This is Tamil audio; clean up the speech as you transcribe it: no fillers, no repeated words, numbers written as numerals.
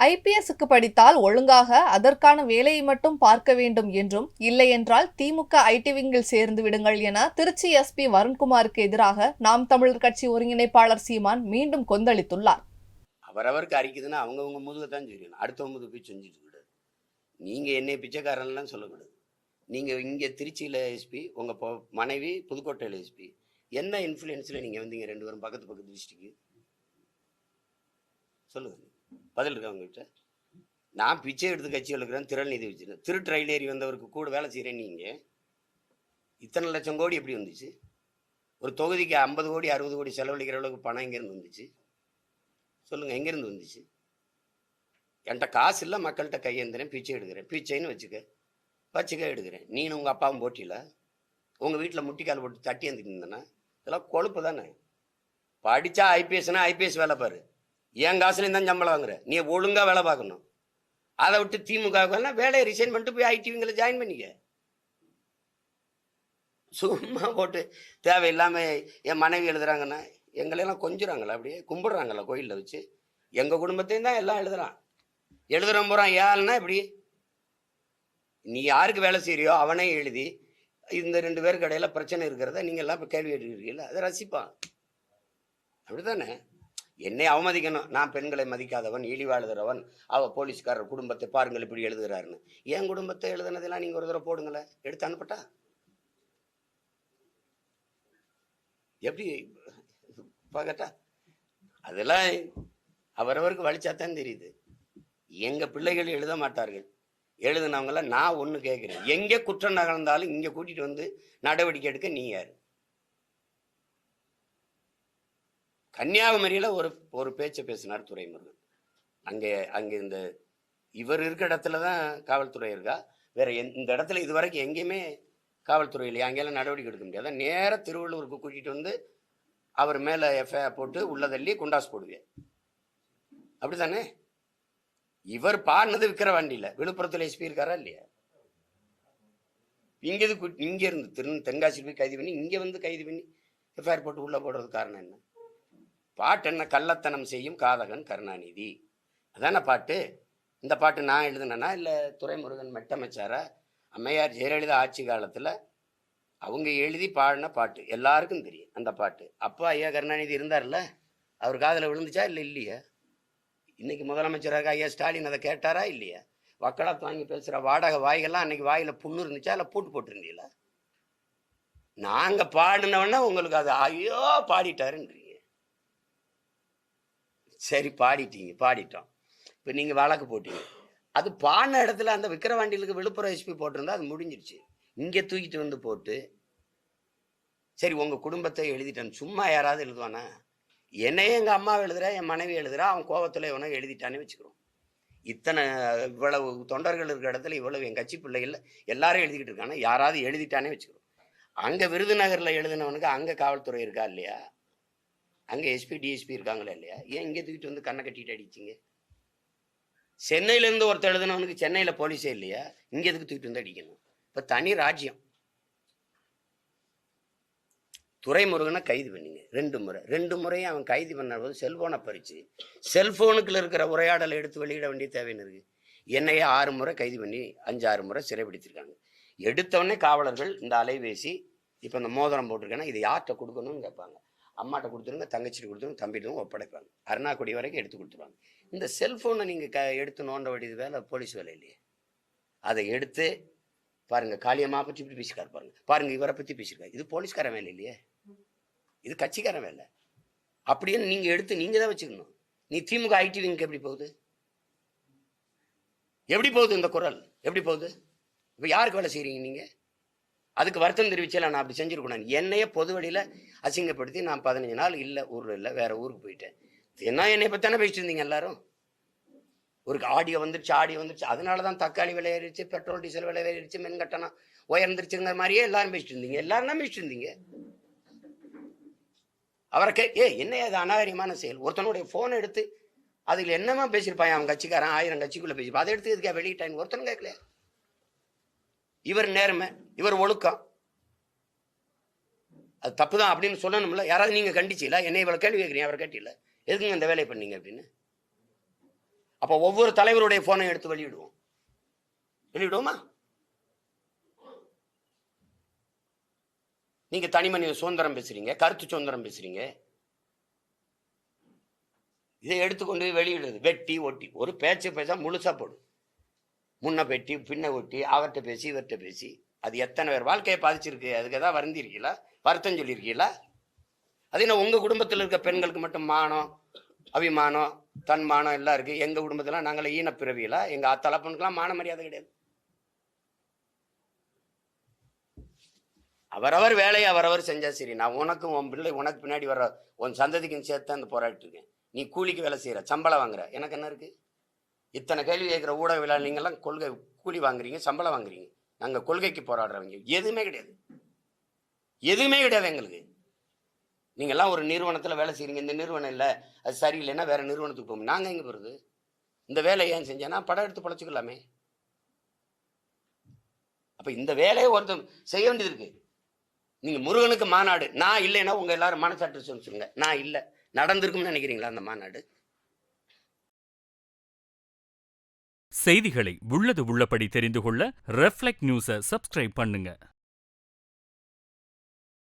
ஐபிஎஸ்க்கு படித்தால் ஒழுங்காக அதற்கான வேலையை மட்டும் பார்க்க வேண்டும் என்றும், இல்லையென்றால் திமுக ஐடி விங்கில் சேர்ந்து விடுங்கள் என திருச்சி எஸ்பி வருண்குமாருக்கு எதிராக நாம் தமிழர் கட்சி ஒருங்கிணைப்பாளர் சீமான் மீண்டும் கொந்தளித்துள்ளார். அவரவருக்கு அறிக்குதுன்னா அவங்கவுங்க முதுகத்தான் செய்யணும். அடுத்தவங்க முதுகு போய் செஞ்சுட்டு கூடாது. நீங்க என்னை பிச்சைக்காரன்லாம் சொல்லக்கூடாது. நீங்க இங்க திருச்சியில எஸ்பி, உங்க மனைவி புதுக்கோட்டையில எஸ்பி. என்ன இன்ஃப்ளூயன்ஸ்ல நீங்க வந்தீங்க ரெண்டு பேரும் பக்கத்து பக்கத்து டிஸ்ட்ரிக்ட்? சொல்லுங்க, பதில் இருக்கா உங்ககிட்ட? நான் பிச்சை எடுத்து கட்சி எழுக்கிறேன், திரள் நிதி வச்சுருக்கேன். திருட்டு ரயில் ஏறி வந்தவருக்கு கூட வேலை செய்கிறேன். நீங்கள் இத்தனை லட்சம் கோடி எப்படி வந்துச்சு? ஒரு தொகுதிக்கு 50 கோடி 60 கோடி செலவழிக்கிற அளவுக்கு பணம் எங்கேருந்து வந்துச்சு? சொல்லுங்கள், எங்கேருந்து வந்துச்சு? என்கிட்ட காசு இல்லை, மக்கள்கிட்ட கையேந்துறேன், பிச்சை எடுக்கிறேன். பிச்சைன்னு வச்சுக்க எடுக்கிறேன். நீனும் உங்கள் அப்பாவும் போட்டியில உங்கள் வீட்டில் முட்டிக்கால் போட்டு தட்டி வந்துட்டு இருந்தேன்னா இதெல்லாம் கொழுப்பு தானே. படித்தா ஐபிஎஸ்னா ஐபிஎஸ் வேலை பாரு. என் காசுலேயும் தான் சம்பளம் வாங்குற. நீ ஒழுங்காக வேலை பார்க்கணும். அதை விட்டு திமுக வேலையை ரிசைன் பண்ணிட்டு போய் ஐடிவிங்களை ஜாயின் பண்ணிக்க. சும்மா போட்டு தேவையில்லாமல் என் மனைவி எழுதுறாங்கன்னா எங்களையெல்லாம் கொஞ்சுறாங்களா? அப்படியே கும்பிடுறாங்களா கோயிலில் வச்சு? எங்கள் குடும்பத்தையும் தான் எல்லாம் எழுதுறான் போகிறான். ஏன்னா இப்படி நீ யாருக்கு வேலை செய்யறியோ அவனே எழுதி இந்த 2 பேருக்கு இடையில பிரச்சனை இருக்கிறத நீங்கள் எல்லாம் இப்போ கேள்வி எடுக்கிறீங்களா? அதை ரசிப்பான். அப்படித்தானே? என்னை அவமதிக்கணும். நான் பெண்களை மதிக்காதவன், இழிவாழுகிறவன், போலீஸ்காரர் குடும்பத்தை பாருங்கள் இப்படி எழுதுகிறாருன்னு. என் குடும்பத்தை எழுதுனதெல்லாம் நீங்கள் ஒரு தடவை போடுங்களேன், எடுத்து அனுப்பட்டா? எப்படி பார்க்கட்டா? அதெல்லாம் அவரவருக்கு வலிச்சாத்தான் தெரியுது. எங்கள் பிள்ளைகள் எழுத மாட்டார்கள். எழுதுனவங்கள நான் ஒன்று கேட்குறேன், எங்கே குற்றம் நகர்ந்தாலும் இங்கே கூட்டிகிட்டு வந்து நடவடிக்கை எடுக்க நீ யார்? கன்னியாகுமரியில் ஒரு பேச்சை பேசினார் துரைமுருகன். அங்கே இந்த இவர் இருக்கிற இடத்துல தான் காவல்துறை இருக்கா? வேற இந்த இடத்துல இது வரைக்கும் எங்கேயுமே காவல்துறை இல்லையா? அங்கெல்லாம் நடவடிக்கை எடுக்க முடியாது. நேராக திருவள்ளூருக்கு கூட்டிகிட்டு வந்து அவர் மேலே எஃப்ஐஆர் போட்டு உள்ள தள்ளி குண்டாஸ் போடுவேன். அப்படி தானே? இவர் பாடினது விக்கிரவாண்டியில். விழுப்புரத்தில் எஸ்பி இருக்காரா இல்லையா? இங்கே இருந்து தென்காசியில் போய் கைது பண்ணி இங்கே வந்து கைது பண்ணி எஃப்ஐஆர் போட்டு உள்ளே போடுறது காரணம் என்ன? பாட்டு என்ன? கள்ளத்தனம் செய்யும் காதகன் கருணாநிதி, அதான பாட்டு. இந்த பாட்டு நான் எழுதுனேன்னா இல்லை துரைமுருகன் மெட்டமைச்சாரா? அம்மையார் ஜெயலலிதா ஆட்சி காலத்தில் அவங்க எழுதி பாடின பாட்டு எல்லாருக்கும் தெரியும். அந்த பாட்டு அப்பா ஐயா கருணாநிதி இருந்தார்ல, அவர் காதில் விழுந்துச்சா இல்லை இல்லையா? இன்னைக்கு முதலமைச்சராக ஐயா ஸ்டாலின் அதை கேட்டாரா இல்லையா? வக்கலாத்து வாங்கி பேசுகிற வாடகை வாய்கள்லாம் அன்னைக்கு வாயில் புண்ணு இருந்துச்சா இல்லை போட்டிருந்தீங்களா? நாங்கள் பாடினவொன்னே உங்களுக்கு அது ஐயோ பாடிட்டாருன்றீங்க. சரி, பாடிட்டோம். இப்போ நீங்கள் வழக்கு போட்டீங்க. அது பாடின இடத்துல அந்த விக்கிரவாண்டிலுக்கு விழுப்புரம் எஸ்பி போட்டிருந்தா அது முடிஞ்சிருச்சு. இங்கே தூக்கிட்டு வந்து போட்டு சரி உங்கள் குடும்பத்தை எழுதிட்டான்னு சும்மா யாராவது எழுதுவானா? என்னையே எங்கள் அம்மா எழுதுறா, என் மனைவி எழுதுறா, அவன் கோபத்தில் இவனை எழுதிட்டானே வச்சுக்கிறோம். இவ்வளவு தொண்டர்கள் இருக்கிற இடத்துல இவ்வளவு என் கட்சி பிள்ளைகள் எல்லாரும் எழுதிக்கிட்டு இருக்காங்க. யாராவது எழுதிட்டானே வச்சுக்கிறோம். அங்கே விருதுநகரில் எழுதினவனுக்கு அங்கே காவல்துறை இருக்கா இல்லையா? அங்கே எஸ்பி டிஎஸ்பி இருக்காங்களா இல்லையா? ஏன் இங்கே தூக்கிட்டு வந்து கண்ணை கட்டிட்டு அடிச்சிங்க? சென்னையிலேருந்து ஒருத்தர் எழுதினவனுக்கு சென்னையில் போலீஸே இல்லையா? இங்கே எதுக்கு தூக்கிட்டு வந்து அடிக்கணும்? இப்போ தனி ராஜ்யம். துரைமுருகனை கைது பண்ணீங்க 2 முறையும் அவன் கைது பண்ண போது செல்போனை பறிச்சு செல்போனுக்குள்ள இருக்கிற உரையாடலை எடுத்து வெளியிட வேண்டிய தேவைன்னு இருக்கு. என்னையே 6 முறை கைது பண்ணி 5-6 முறை சிறைப்பிடிச்சிருக்காங்க. எடுத்தவொடனே காவலர்கள் இந்த அலைபேசி இப்போ இந்த மோதிரம் போட்டிருக்கேன்னா இது யார்கிட்ட கொடுக்கணும்னு கேட்பாங்க. அம்மாட்ட கொடுத்துருங்க, தங்கச்சிட்டு கொடுத்துருங்க, தம்பிட்டு ஒப்படைப்பாங்க. அருணாக்குடி வரைக்கும் எடுத்து கொடுத்துருவாங்க. இந்த செல்போனை நீங்கள் எடுத்து நோண்ட வேண்டியது வேலை போலீஸ் வேலை இல்லையே? அதை எடுத்து பாருங்க, காளியம்மா பற்றி இப்படி பேசிக்காரு பாருங்க இவரை பற்றி பேசியிருக்காரு. இது போலீஸ்காரன் வேலை இல்லையே, இது கட்சிக்காரன் வேலை. அப்படின்னு நீங்கள் எடுத்து நீங்கள் தான் வச்சுக்கணும். நீ திமுக ஐடி விங்க்கு எப்படி போகுது? இந்த குரல் எப்படி போகுது? இப்போ யாருக்கு வேலை செய்கிறீங்க நீங்கள்? அதுக்கு வருத்தம் தெரிவிச்சல நான் அப்படி செஞ்சிருக்கணும். என்னையே பொது வழியில் அசிங்கப்படுத்தி நான் 15 நாள் இல்லை ஊரில் இல்லை வேற ஊருக்கு போயிட்டேன். என்ன என்னை பற்றி தானே பேசிட்டு இருந்தீங்க எல்லாரும்? ஒரு ஆடியோ வந்துருச்சு. அதனால தான் தக்காளி விலை ஏறிடுச்சு, பெட்ரோல் டீசல் விலை ஏறிடுச்சு, மின் கட்டணம் உயர்ந்துருச்சுங்கிற மாதிரியே எல்லாரும் பேசிட்டு இருந்தீங்க. எல்லாரும் தான் பேசிட்டு இருந்தீங்க. அவரை என்ன அது அநாகரிகமான செயல்? ஒருத்தனுடைய ஃபோனை எடுத்து அதில் என்னமா பேசியிருப்பான் அவன் கட்சிக்காரன், 1000 கட்சிக்குள்ளே பேசியிருப்பான். அதை எடுத்து இதுக்காக வெளியிட்டாங்க ஒருத்தனும் கேட்கல. இவர் நேர்மை, இவர் ஒழுக்கம், அது தப்பு தான் அப்படின்னு சொல்லணும்ல. யாராவது நீங்கள் கண்டிச்சில? என்னை இவ்வளோ கேள்வி கேட்குறீங்க, அவர் கேட்டில எதுக்குங்க இந்த வேலையை பண்ணீங்க அப்படின்னு? அப்போ ஒவ்வொரு தலைவருடைய போனை எடுத்து வெளியிடுவோமா? நீங்க தனிமனித சுதந்திரம் பேசுறீங்க, கருத்து சுதந்திரம் பேசுறீங்க. இதை எடுத்துக்கொண்டு வெளியிடுறது வெட்டி ஒட்டி. ஒரு பேச்சு பேச முழுசா போடும். முன்ன வெட்டி பின்ன ஒட்டி, அவர்கிட்ட பேசி இவர்கிட்ட பேசி, அது எத்தனை பேர் வாழ்க்கையை பாதிச்சிருக்கு. அதுக்கு ஏதாவது வருந்திருக்கீங்களா? வருத்தம் சொல்லியிருக்கீங்களா? அது என்ன உங்க குடும்பத்தில் இருக்க பெண்களுக்கு மட்டும் மானம், அபிமானம், தன்மானம் எல்லாம் இருக்கு. எங்க குடும்பத்துல நாங்கள ஈனப்பிறவிகளா? எங்க தலப்பனுக்கெல்லாம் மான மரியாதை கிடையாது. அவரவர் வேலையை அவரவர் செஞ்சா சரி. நான் உனக்கும் உன் பிள்ளை உனக்கு பின்னாடி வர உன் சந்ததிக்கும் சேர்த்து அந்த போராடிட்டு இருக்கேன். நீ கூலிக்கு வேலை செய்யற, சம்பளம் வாங்குற, எனக்கு என்ன இருக்கு? இத்தனை கேள்வி கேட்கிற ஊடக நீங்கெல்லாம் கொள்கை கூலி வாங்குறீங்க, சம்பளம் வாங்குறீங்க. நாங்க கொள்கைக்கு போராடுறவங்க. எதுவுமே கிடையாது, எதுவுமே கிடையாது எங்களுக்கு. நீங்கெல்லாம் ஒரு நிறுவனத்துல வேலை செய்றீங்க, இந்த நிறுவனம் இல்லை அது சரியில்லைன்னா வேற நிறுவனத்துக்கு போகும். நாங்க எங்க போறது? இந்த வேலையை ஏன் செஞ்சேன்னா படம் எடுத்து பழச்சிக்கலாமே. அப்ப இந்த வேலையை ஒருத்தர் செய்ய வேண்டியது இருக்கு. நீங்க முருகனுக்கு மாநாடு, நான் இல்லைன்னா உங்க எல்லாரும் மனசாட்டு சொல்லுங்க. நான் இல்லை, நடந்திருக்கும்னு நினைக்கிறீங்களா அந்த மாநாடு? செய்திகளை உள்ளது உள்ளபடி தெரிந்து கொள்ள ரெஃப்ளெக்ட் நியூஸை சப்ஸ்கிரைப் பண்ணுங்க.